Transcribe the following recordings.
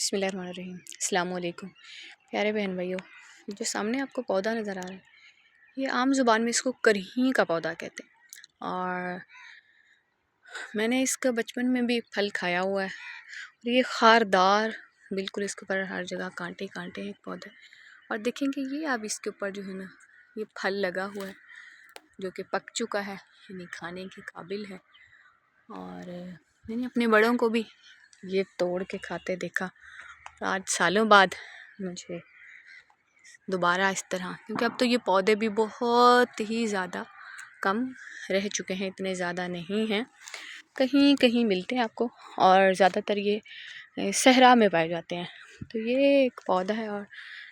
بسم اللہ الرحمن الرحیم۔ السلام علیکم پیارے بہن بھائیوں، جو سامنے آپ کو پودا نظر آ رہا ہے یہ عام زبان میں اس کو کرہی کا پودا کہتے ہیں، اور میں نے اس کا بچپن میں بھی پھل کھایا ہوا ہے، اور یہ خاردار بالکل، اس کے اوپر ہر جگہ کانٹے کانٹے ہیں پودے، اور دیکھیں کہ یہ اب اس کے اوپر جو ہے نا یہ پھل لگا ہوا ہے جو کہ پک چکا ہے، یعنی کھانے کے قابل ہے۔ اور میں نے اپنے بڑوں کو بھی یہ توڑ کے کھاتے دیکھا، آج سالوں بعد مجھے دوبارہ اس طرح، کیونکہ اب تو یہ پودے بھی بہت ہی زیادہ کم رہ چکے ہیں، اتنے زیادہ نہیں ہیں، کہیں کہیں ملتے ہیں آپ کو، اور زیادہ تر یہ صحرا میں پائے جاتے ہیں۔ تو یہ ایک پودا ہے، اور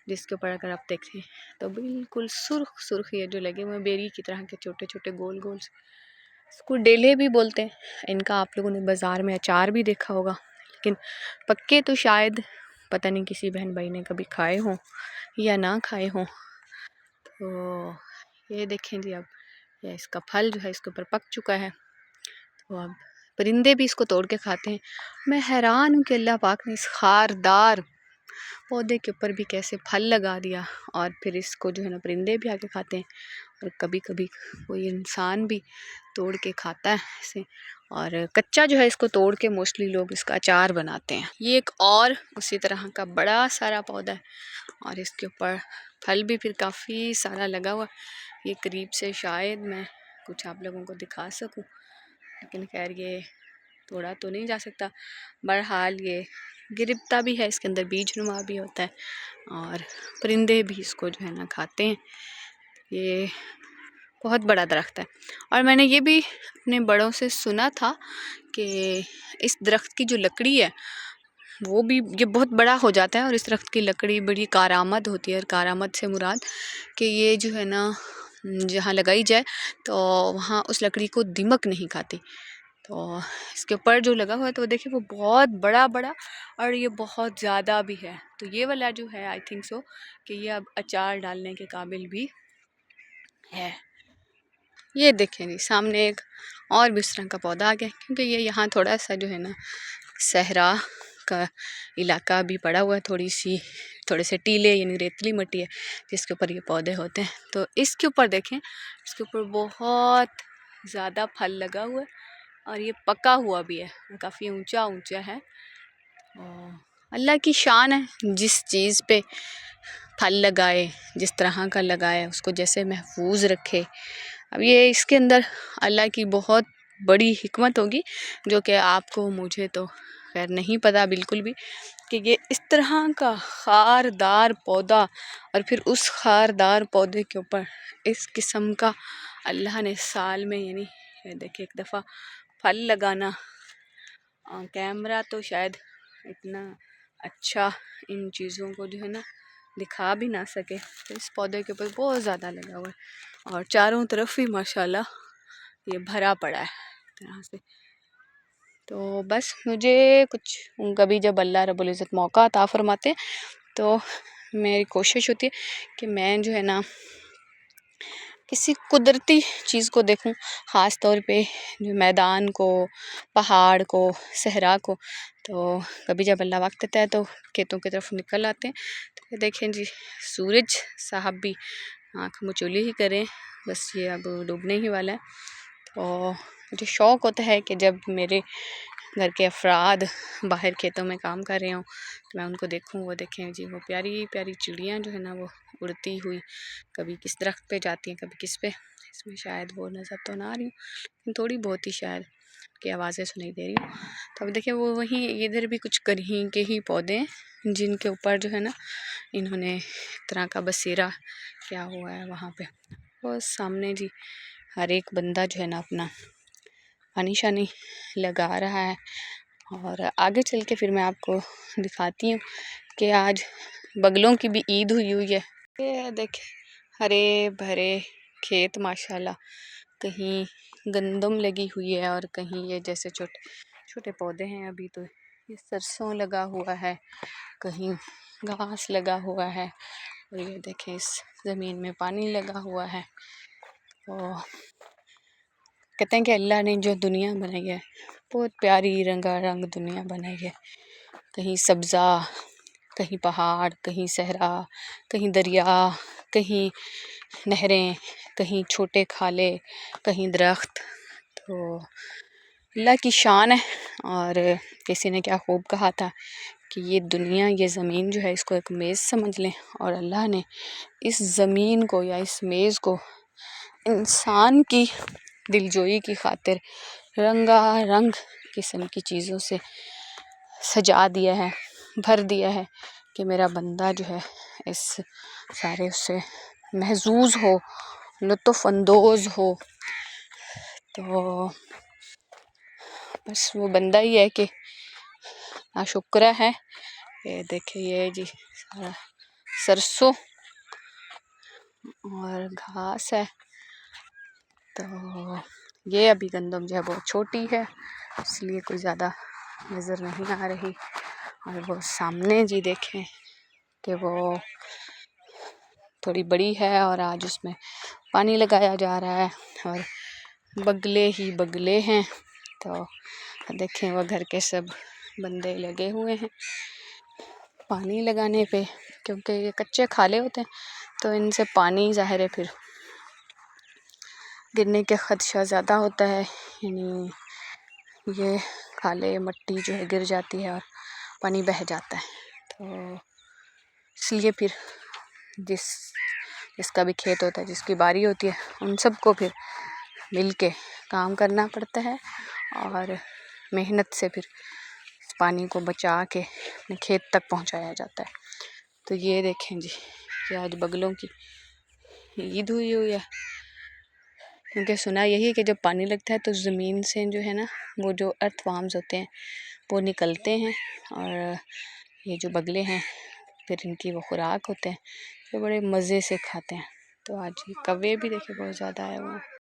جس کے اوپر اگر آپ دیکھیں تو بالکل سرخ سرخ یہ جو لگے ہوئے بیری کی طرح کے چھوٹے چھوٹے گول گول سے، اس کو ڈیلے بھی بولتے ہیں۔ ان کا آپ لوگوں نے بازار میں اچار بھی دیکھا ہوگا، لیکن پکے تو شاید پتہ نہیں کسی بہن بھائی نے کبھی کھائے ہوں یا نہ کھائے ہوں۔ تو یہ دیکھیں جی، اب یہ اس کا پھل جو ہے اس کے اوپر پک چکا ہے، تو اب پرندے بھی اس کو توڑ کے کھاتے ہیں۔ میں حیران ہوں کہ اللہ پاک نے اس خاردار پودے کے اوپر بھی کیسے پھل لگا دیا، اور پھر اس کو جو ہے نا پرندے بھی آ کے کھاتے ہیں، اور کبھی کبھی کوئی انسان بھی توڑ کے کھاتا ہے اسے، اور کچا جو ہے اس کو توڑ کے موسٹلی لوگ اس کا اچار بناتے ہیں۔ یہ ایک اور اسی طرح کا بڑا سارا پودا ہے، اور اس کے اوپر پھل بھی پھر کافی سارا لگا ہوا۔ یہ قریب سے شاید میں کچھ آپ لوگوں کو دکھا سکوں، لیکن خیر یہ توڑا تو نہیں جا سکتا۔ بہرحال یہ گربتا بھی ہے، اس کے اندر بیج نما بھی ہوتا ہے، اور پرندے بھی اس کو جو ہے نا کھاتے ہیں۔ یہ بہت بڑا درخت ہے، اور میں نے یہ بھی اپنے بڑوں سے سنا تھا کہ اس درخت کی جو لکڑی ہے وہ بھی یہ بہت بڑا ہو جاتا ہے، اور اس درخت کی لکڑی بڑی کارآمد ہوتی ہے، اور کارآمد سے مراد کہ یہ جو ہے نا جہاں لگائی جائے تو وہاں اس لکڑی کو دیمک نہیں کھاتی۔ تو اس کے اوپر جو لگا ہوا ہے تو دیکھیں وہ بہت بڑا بڑا، اور یہ بہت زیادہ بھی ہے، تو یہ والا جو ہے آئی تھنک سو کہ یہ اب اچار ڈالنے کے قابل بھی ہے۔ یہ دیکھیں جی سامنے ایک اور بھی اس طرح کا پودا آ گیا، کیونکہ یہ یہاں تھوڑا سا جو ہے نا صحرا کا علاقہ بھی پڑا ہوا ہے، تھوڑے سے ٹیلے یعنی ریتلی مٹی ہے جس کے اوپر یہ پودے ہوتے ہیں۔ تو اس کے اوپر دیکھیں، اس کے اوپر بہت زیادہ پھل لگا ہوا ہے، اور یہ پکا ہوا بھی ہے، کافی اونچا اونچا ہے۔ اللہ کی شان ہے، جس چیز پہ پھل لگائے، جس طرح کا لگائے، اس کو جیسے محفوظ رکھے۔ اب یہ اس کے اندر اللہ کی بہت بڑی حکمت ہوگی، جو کہ آپ کو مجھے تو خیر نہیں پتہ بالکل بھی، کہ یہ اس طرح کا خاردار پودا، اور پھر اس خاردار پودے کے اوپر اس قسم کا اللہ نے سال میں، یعنی یہ دیکھیں ایک دفعہ پھل لگانا، کیمرہ تو شاید اتنا اچھا ان چیزوں کو جو ہے نا دکھا بھی نہ سکے، تو اس پودے کے اوپر بہت زیادہ لگا ہوا ہے، اور چاروں طرف ہی ماشاءاللہ یہ بھرا پڑا ہے اس طرح سے۔ تو بس مجھے کچھ کبھی جب اللہ رب العزت موقع عطا فرماتے ہیں تو میری کوشش ہوتی ہے کہ میں جو ہے نا کسی قدرتی چیز کو دیکھوں، خاص طور پہ جو میدان کو، پہاڑ کو، صحرا کو۔ تو کبھی جب اللہ وقت دیتا ہے تو کھیتوں کی طرف نکل آتے ہیں، تو دیکھیں جی سورج صاحب بھی آنکھ مچولی ہی کریں، بس یہ اب ڈوبنے ہی والا ہے۔ تو مجھے شوق ہوتا ہے کہ جب میرے گھر کے افراد باہر کھیتوں میں کام کر رہے ہوں تو میں ان کو دیکھوں، وہ دیکھیں جی وہ پیاری پیاری چڑیاں جو ہے نا وہ اڑتی ہوئی کبھی کس درخت پہ جاتی ہیں، کبھی کس پہ، اس میں شاید وہ نظر تو نہ آ رہی ہوں، لیکن تھوڑی بہت ہی شاید کی آوازیں سنائی دے رہی ہوں۔ تو اب دیکھیں وہ وہیں ادھر بھی کچھ کرہیں کے ہی پودے ہیں جن کے اوپر جو ہے نا انہوں نے ایک طرح کا بسیرا کیا ہوا ہے وہاں پہ۔ وہ سامنے جی ہر ایک بندہ جو ہے نا اپنا پانی شانی لگا رہا ہے، اور آگے چل کے پھر میں آپ کو دکھاتی ہوں کہ آج بگلوں کی بھی عید ہوئی ہے۔ یہ دیکھیں ہرے بھرے کھیت ماشاءاللہ، کہیں گندم لگی ہوئی ہے، اور کہیں یہ جیسے چھوٹے چھوٹے پودے ہیں، ابھی تو یہ سرسوں لگا ہوا ہے، کہیں گھاس لگا ہوا ہے، اور یہ دیکھیں اس زمین میں پانی لگا ہوا ہے۔ تو کہتے ہیں کہ اللہ نے جو دنیا بنائی ہے بہت پیاری رنگا رنگ دنیا بنائی ہے، کہیں سبزہ، کہیں پہاڑ، کہیں صحرا، کہیں دریا، کہیں نہریں، کہیں چھوٹے کھالے، کہیں درخت. تو اللہ کی شان ہے. اور کسی نے کیا خوب کہا تھا کہ یہ دنیا، یہ زمین جو ہے اس کو ایک میز سمجھ لیں، اور اللہ نے اس زمین کو یا اس میز کو انسان کی دلجوئی کی خاطر رنگا رنگ قسم کی چیزوں سے سجا دیا ہے، بھر دیا ہے کہ میرا بندہ جو ہے اس سارے اس سے محظوظ ہو، لطف اندوز ہو. تو بس وہ بندہ ہی ہے کہ ناشکرہ ہے. یہ دیکھیں، یہ جی سارا سرسوں اور گھاس ہے. تو یہ ابھی گندم جو ہے بہت چھوٹی ہے، اس لیے کوئی زیادہ نظر نہیں آ رہی. اور وہ سامنے جی دیکھیں کہ وہ تھوڑی بڑی ہے، اور آج اس میں پانی لگایا جا رہا ہے، اور بگلے ہی بگلے ہیں. تو دیکھیں وہ گھر کے سب بندے لگے ہوئے ہیں پانی لگانے پہ، کیونکہ یہ کچے کھالے ہوتے ہیں تو ان سے پانی ظاہر ہے پھر گرنے کے خدشہ زیادہ ہوتا ہے. یعنی یہ کھالے مٹی جو ہے گر جاتی ہے اور پانی بہہ جاتا ہے. تو اس لیے پھر جس کا بھی کھیت ہوتا ہے، جس کی باری ہوتی ہے، ان سب کو پھر مل کے کام کرنا پڑتا ہے، اور محنت سے پھر اس پانی کو بچا کے اپنے کھیت تک پہنچایا جاتا ہے. تو یہ دیکھیں جی، یہ آج بگلوں کی عید ہوئی ہے، کیونکہ سنا یہی ہے کہ جب پانی لگتا ہے تو زمین سے جو ہے نا وہ جو ارتھ وارمز ہوتے ہیں وہ نکلتے ہیں، اور یہ جو بگلے ہیں پھر ان کی وہ خوراک ہوتے ہیں، یہ بڑے مزے سے کھاتے ہیں. تو آج یہ کوے بھی دیکھے بہت زیادہ آئے ہوئے ہیں.